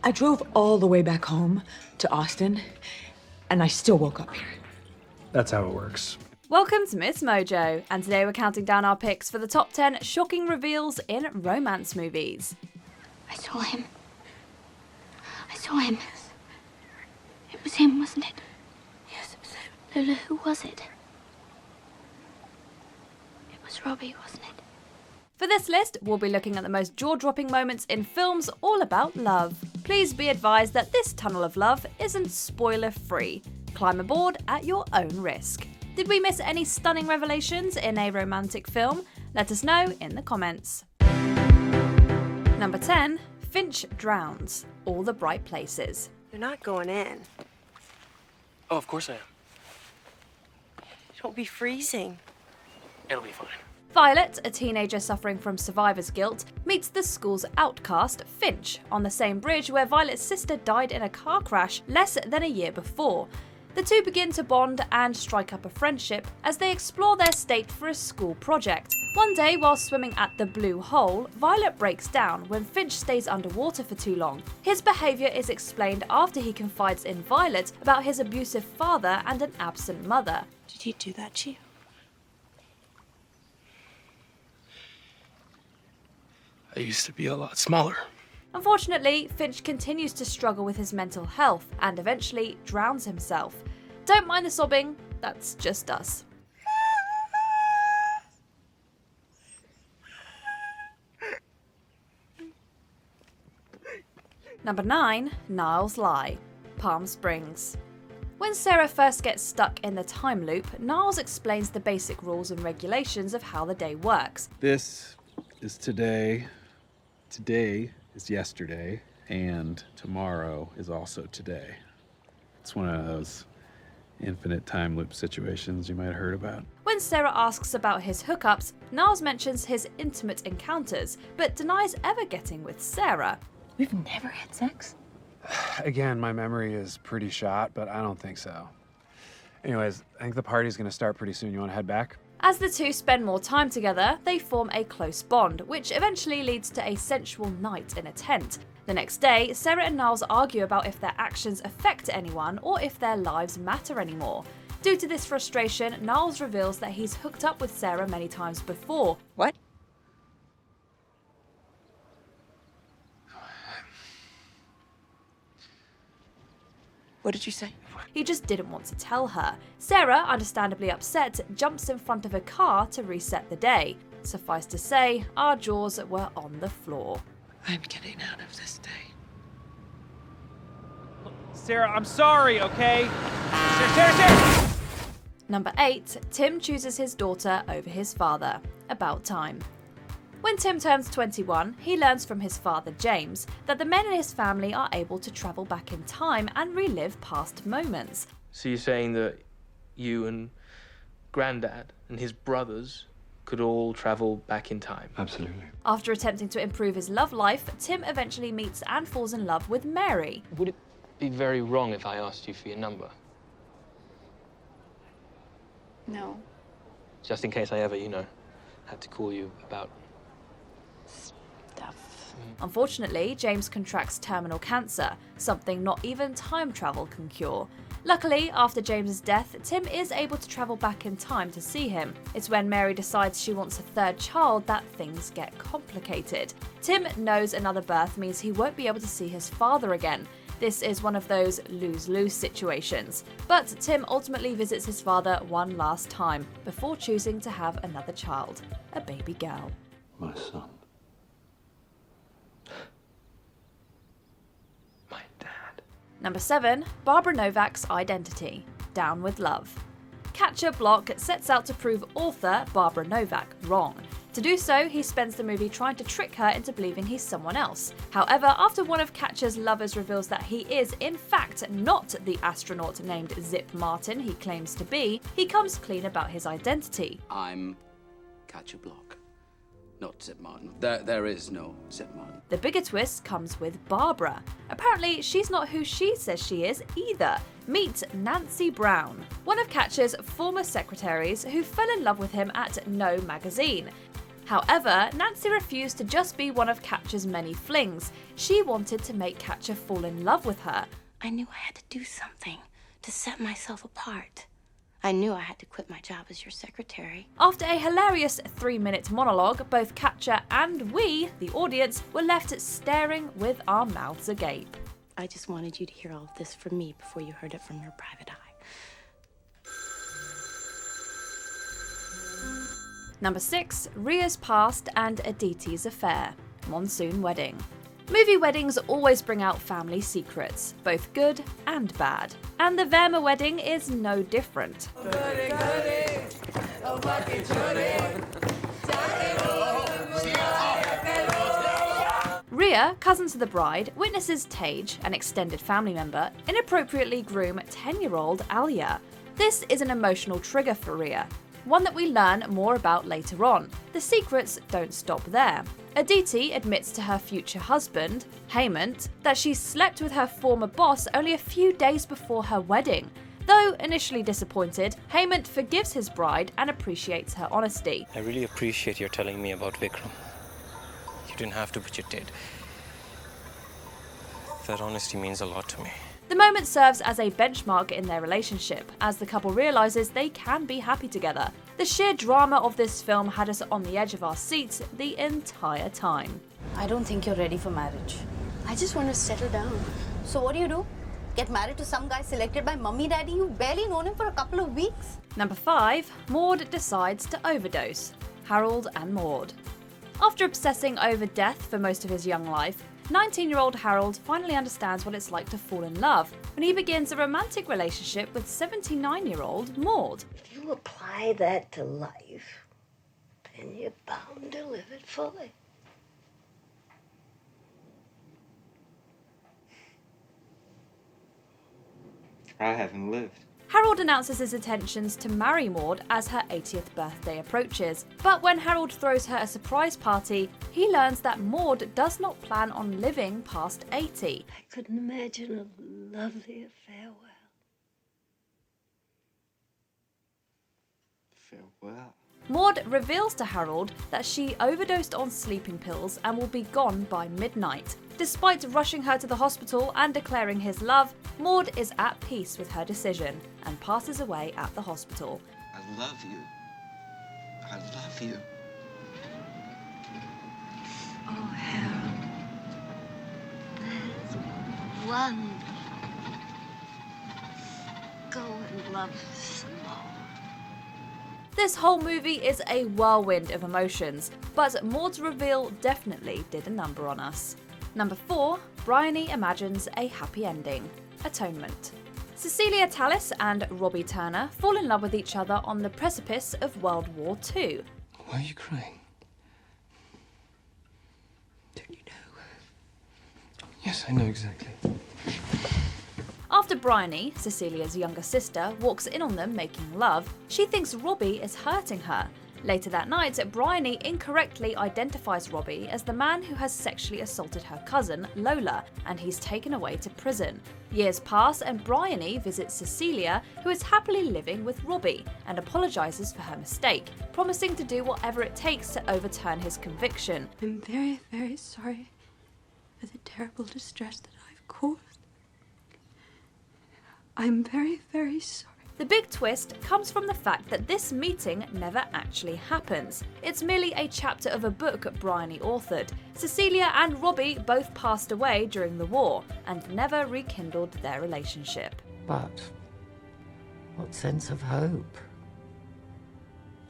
I drove all the way back home to Austin, and I still woke up here. That's how it works. Welcome to MsMojo, and today we're counting down our picks for the top 10 shocking reveals in romance movies. I saw him. It was him, wasn't it? Yes, it was him. Lola, who was it? It was Robbie, wasn't it? For this list, we'll be looking at the most jaw-dropping moments in films all about love. Please be advised that this tunnel of love isn't spoiler-free. Climb aboard at your own risk. Did we miss any stunning revelations in a romantic film? Let us know in the comments. Number 10. Finch drowns. All the bright places. You're not going in. Oh, of course I am. Don't be freezing. It'll be fine. Violet, a teenager suffering from survivor's guilt, meets the school's outcast, Finch, on the same bridge where Violet's sister died in a car crash less than a year before. The two begin to bond and strike up a friendship as they explore their state for a school project. One day, while swimming at the Blue Hole, Violet breaks down when Finch stays underwater for too long. His behaviour is explained after he confides in Violet about his abusive father and an absent mother. Did he do that to you? I used to be a lot smaller. Unfortunately, Finch continues to struggle with his mental health and eventually drowns himself. Don't mind the sobbing, that's just us. Number 9. Niall's Lie. Palm Springs. When Sarah first gets stuck in the time loop, Niles explains the basic rules and regulations of how the day works. This is today, today is yesterday, and tomorrow is also today. It's one of those infinite time loop situations you might have heard about. When Sarah asks about his hookups, Niles mentions his intimate encounters, but denies ever getting with Sarah. We've never had sex? Again, my memory is pretty shot, but I don't think so. Anyways, I think the party's gonna start pretty soon. You wanna head back? As the two spend more time together, they form a close bond, which eventually leads to a sensual night in a tent. The next day, Sarah and Niles argue about if their actions affect anyone or if their lives matter anymore. Due to this frustration, Niles reveals that he's hooked up with Sarah many times before. What? What did you say? He just didn't want to tell her. Sarah, understandably upset, jumps in front of a car to reset the day. Suffice to say, our jaws were on the floor. I'm getting out of this day. Sarah, I'm sorry, okay? Sarah! Number 8. Tim chooses his daughter over his father. About time. When Tim turns 21, he learns from his father James that the men in his family are able to travel back in time and relive past moments. So you're saying that you and Granddad and his brothers could all travel back in time? Absolutely. After attempting to improve his love life, Tim eventually meets and falls in love with Mary. Would it be very wrong if I asked you for your number? No. Just in case I ever, had to call you about... Stuff. Unfortunately, James contracts terminal cancer, something not even time travel can cure. Luckily, after James's death, Tim is able to travel back in time to see him. It's when Mary decides she wants a third child that things get complicated. Tim knows another birth means he won't be able to see his father again. This is one of those lose-lose situations. But Tim ultimately visits his father one last time, before choosing to have another child, a baby girl. My son. My dad. Number 7. Barbara Novak's identity. Down with Love. Catcher Block sets out to prove author Barbara Novak wrong. To do so, he spends the movie trying to trick her into believing he's someone else. However, after one of Catcher's lovers reveals that he is, in fact, not the astronaut named Zip Martin he claims to be, he comes clean about his identity. I'm Catcher Block, not Zip Martin. There is no Zip Martin. The bigger twist comes with Barbara. Apparently, she's not who she says she is either. Meet Nancy Brown, one of Catcher's former secretaries who fell in love with him at No magazine. However, Nancy refused to just be one of Katja's many flings. She wanted to make Katja fall in love with her. I knew I had to do something to set myself apart. I knew I had to quit my job as your secretary. After a hilarious 3-minute monologue, both Katja and we, the audience, were left staring with our mouths agape. I just wanted you to hear all of this from me before you heard it from your private eye. Number 6, Ria's past and Aditi's affair. Monsoon wedding. Movie weddings always bring out family secrets, both good and bad. And the Verma wedding is no different. Ria, cousin to the bride, witnesses Tage, an extended family member, inappropriately groom 10-year-old Alia. This is an emotional trigger for Ria, one that we learn more about later on. The secrets don't stop there. Aditi admits to her future husband, Hemant, that she slept with her former boss only a few days before her wedding. Though initially disappointed, Hemant forgives his bride and appreciates her honesty. I really appreciate your telling me about Vikram. You didn't have to, but you did. That honesty means a lot to me. The moment serves as a benchmark in their relationship, as the couple realises they can be happy together. The sheer drama of this film had us on the edge of our seats the entire time. I don't think you're ready for marriage. I just want to settle down. So what do? Get married to some guy selected by mummy daddy? You've barely known him for a couple of weeks. Number 5, Maud decides to overdose. Harold and Maud. After obsessing over death for most of his young life, 19-year-old Harold finally understands what it's like to fall in love when he begins a romantic relationship with 79-year-old Maud. If you apply that to life, then you're bound to live it fully. I haven't lived. Harold announces his intentions to marry Maud as her 80th birthday approaches. But when Harold throws her a surprise party, he learns that Maud does not plan on living past 80. I couldn't imagine a lovelier farewell. Farewell. Maud reveals to Harold that she overdosed on sleeping pills and will be gone by midnight. Despite rushing her to the hospital and declaring his love, Maud is at peace with her decision and passes away at the hospital. I love you. I love you. Oh, Harold. That's wonderful. Go and love some more. This whole movie is a whirlwind of emotions, but Maud's reveal definitely did a number on us. Number 4, Bryony imagines a happy ending. Atonement. Cecilia Tallis and Robbie Turner fall in love with each other on the precipice of World War II. Why are you crying? Don't you know? Yes, I know exactly. After Bryony, Cecilia's younger sister, walks in on them making love, she thinks Robbie is hurting her. Later that night, Bryony incorrectly identifies Robbie as the man who has sexually assaulted her cousin, Lola, and he's taken away to prison. Years pass and Bryony visits Cecilia, who is happily living with Robbie, and apologises for her mistake, promising to do whatever it takes to overturn his conviction. I'm very, very sorry for the terrible distress that I've caused. I'm very, very sorry. The big twist comes from the fact that this meeting never actually happens. It's merely a chapter of a book Bryony authored. Cecilia and Robbie both passed away during the war and never rekindled their relationship. But what sense of hope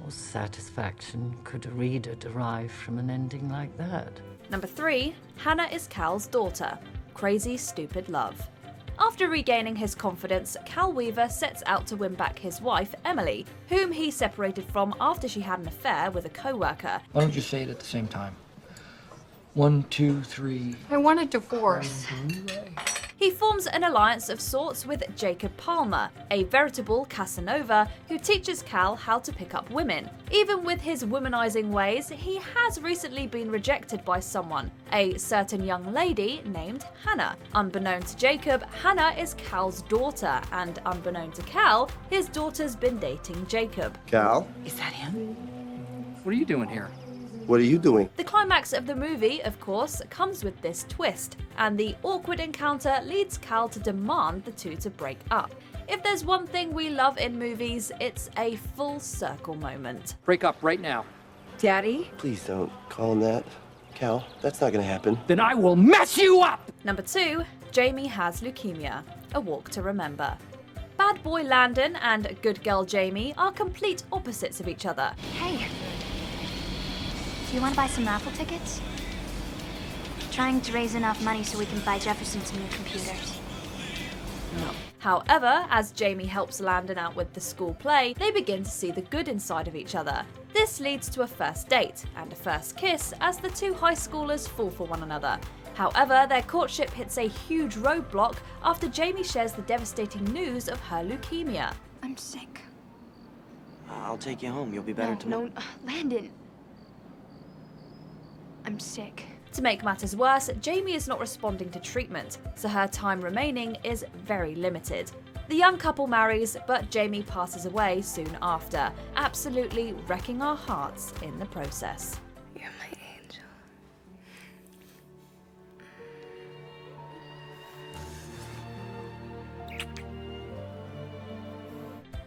or satisfaction could a reader derive from an ending like that? Number 3, Hannah is Cal's daughter. Crazy Stupid Love. After regaining his confidence, Cal Weaver sets out to win back his wife, Emily, whom he separated from after she had an affair with a co-worker. Why don't you say it at the same time? 1, 2, 3. I want a divorce. He forms an alliance of sorts with Jacob Palmer, a veritable Casanova who teaches Cal how to pick up women. Even with his womanizing ways, he has recently been rejected by someone, a certain young lady named Hannah. Unbeknown to Jacob, Hannah is Cal's daughter, and unbeknown to Cal, his daughter's been dating Jacob. Cal? Is that him? What are you doing here? What are you doing? The climax of the movie, of course, comes with this twist, and the awkward encounter leads Cal to demand the two to break up. If there's one thing we love in movies, it's a full circle moment. Break up right now. Daddy? Please don't call him that. Cal, that's not gonna happen. Then I will mess you up! Number 2, Jamie has leukemia. A walk to remember. Bad boy Landon and good girl Jamie are complete opposites of each other. Hey, do you want to buy some raffle tickets? Trying to raise enough money so we can buy Jefferson some new computers. No. However, as Jamie helps Landon out with the school play, they begin to see the good inside of each other. This leads to a first date and a first kiss as the two high schoolers fall for one another. However, their courtship hits a huge roadblock after Jamie shares the devastating news of her leukemia. I'm sick. I'll take you home. You'll be better tomorrow. No, Landon. I'm sick. To make matters worse, Jamie is not responding to treatment, so her time remaining is very limited. The young couple marries, but Jamie passes away soon after, absolutely wrecking our hearts in the process. You're my angel.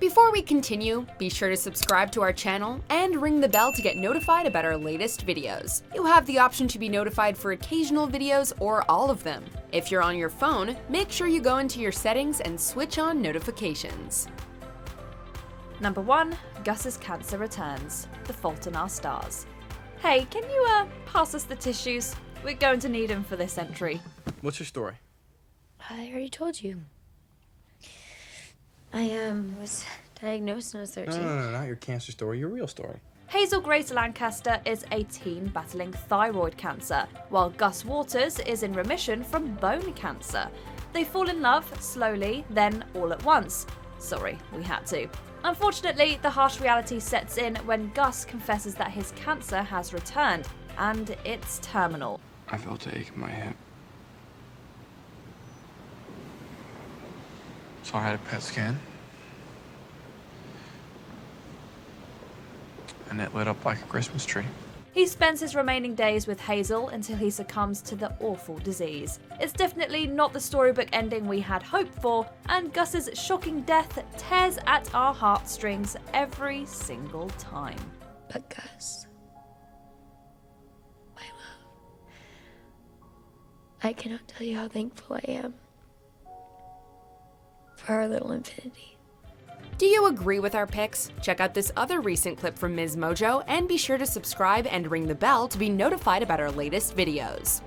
Before we continue, be sure to subscribe to our channel and ring the bell to get notified about our latest videos. You have the option to be notified for occasional videos or all of them. If you're on your phone, make sure you go into your settings and switch on notifications. Number 1, Gus's cancer returns. The Fault in Our Stars. Hey, can you pass us the tissues? We're going to need them for this entry. What's your story? I already told you. I was diagnosed when I was 13. No, not your cancer story, your real story. Hazel Grace Lancaster is a teen battling thyroid cancer, while Gus Waters is in remission from bone cancer. They fall in love slowly, then all at once. Sorry, we had to. Unfortunately, the harsh reality sets in when Gus confesses that his cancer has returned, and it's terminal. I felt an ache in my hip. So I had a PET scan. And it lit up like a Christmas tree. He spends his remaining days with Hazel until he succumbs to the awful disease. It's definitely not the storybook ending we had hoped for, and Gus's shocking death tears at our heartstrings every single time. But Gus, my love, I cannot tell you how thankful I am for our little infinity. Do you agree with our picks? Check out this other recent clip from MsMojo and be sure to subscribe and ring the bell to be notified about our latest videos.